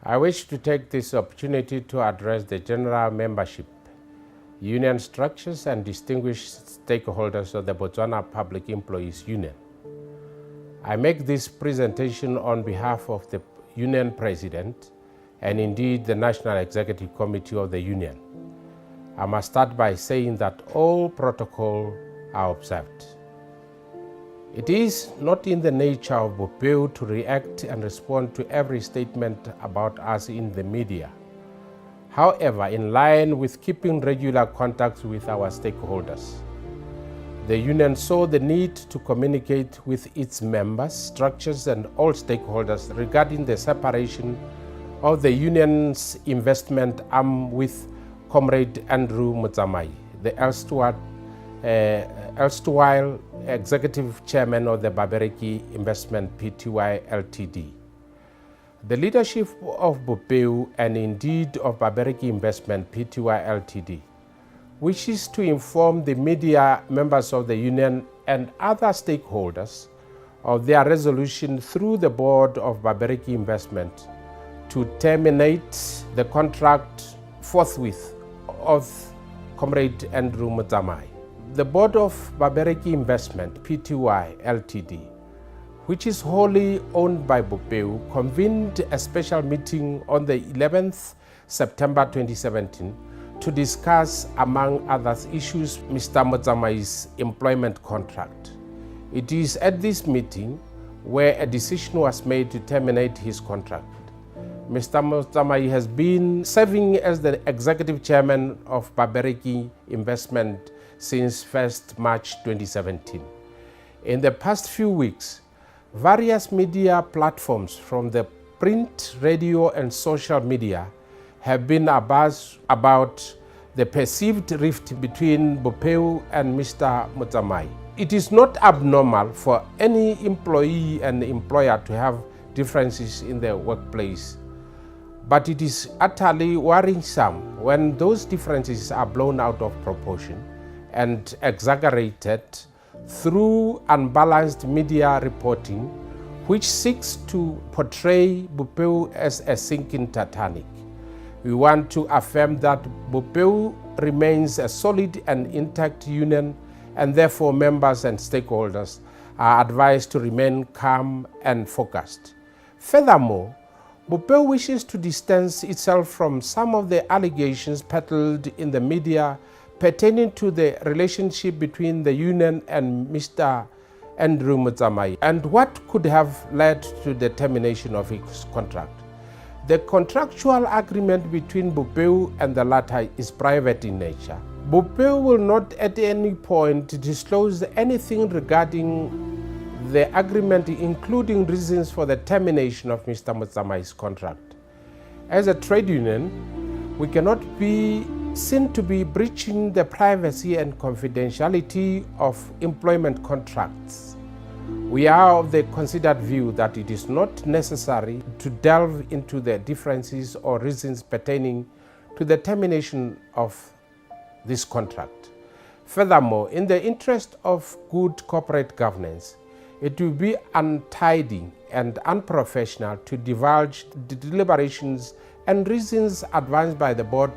I wish to take this opportunity to address the general membership, union structures and distinguished stakeholders of the Botswana Public Employees Union. I make this presentation on behalf of the Union President and indeed the National Executive Committee of the Union. I must start by saying that all protocols are observed. It is not in the nature of Bopeu to react and respond to every statement about us in the media. However, in line with keeping regular contacts with our stakeholders, the Union saw the need to communicate with its members, structures and all stakeholders regarding the separation of the Union's investment arm with Comrade Andrew Motsamai, the erstwhile Executive Chairman of the Babereki Investment Pty Ltd. The leadership of Bopeu and indeed of Babereki Investment Pty Ltd wishes to inform the media, members of the Union and other stakeholders of their resolution through the board of Babereki Investment to terminate the contract forthwith of Comrade Andrew Motsamai. The board of Babereki Investment Pty Ltd, which is wholly owned by Bopeu, convened a special meeting on the 11th September 2017 to discuss, among others, issues Mr Motsamai's employment contract. It is at this meeting where a decision was made to terminate his contract. Mr Motsamai has been serving as the executive chairman of Babereki Investment since 1st March 2017. In the past few weeks, various media platforms from the print, radio and social media have been abuzz about the perceived rift between Bopeu and Mr Motsamai. It is not abnormal for any employee and employer to have differences in their workplace, but it is utterly worrisome when those differences are blown out of proportion and exaggerated through unbalanced media reporting, which seeks to portray Bopeu as a sinking Titanic. We want to affirm that Bopeu remains a solid and intact union, and therefore members and stakeholders are advised to remain calm and focused. Furthermore, Bopeu wishes to distance itself from some of the allegations peddled in the media pertaining to the relationship between the Union and Mr Andrew Motsamai and what could have led to the termination of his contract. The contractual agreement between Bopeu and the latter is private in nature. Bopeu will not at any point disclose anything regarding the agreement, including reasons for the termination of Mr Motsamai's contract. As a trade union, we cannot be seen to be breaching the privacy and confidentiality of employment contracts. We are of the considered view that it is not necessary to delve into the differences or reasons pertaining to the termination of this contract. Furthermore, in the interest of good corporate governance, it will be untidy and unprofessional to divulge the deliberations and reasons advanced by the board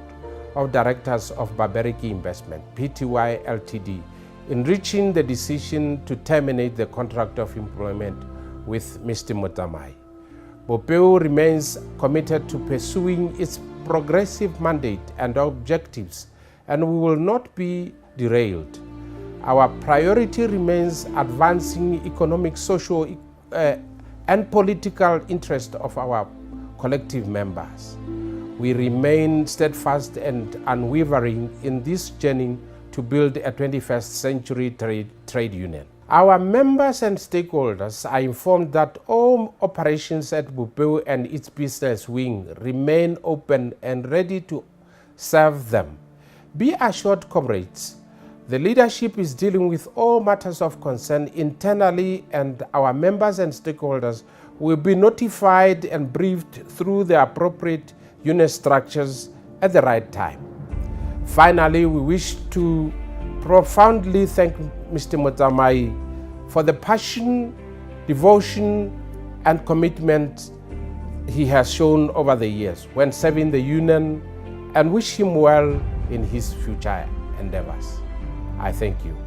of directors of Babereki Investment Pty Ltd in reaching the decision to terminate the contract of employment with Mr Motsamai. Bopeu remains committed to pursuing its progressive mandate and objectives, and we will not be derailed. Our priority remains advancing economic, social, and political interests of our collective members. We remain steadfast and unwavering in this journey to build a 21st century trade union. Our members and stakeholders are informed that all operations at Bopeu and its business wing remain open and ready to serve them. Be assured, comrades, the leadership is dealing with all matters of concern internally, and our members and stakeholders will be notified and briefed through the appropriate unit structures at the right time. Finally, we wish to profoundly thank Mr Motsamai for the passion, devotion, and commitment he has shown over the years when serving the Union, and wish him well in his future endeavors. I thank you.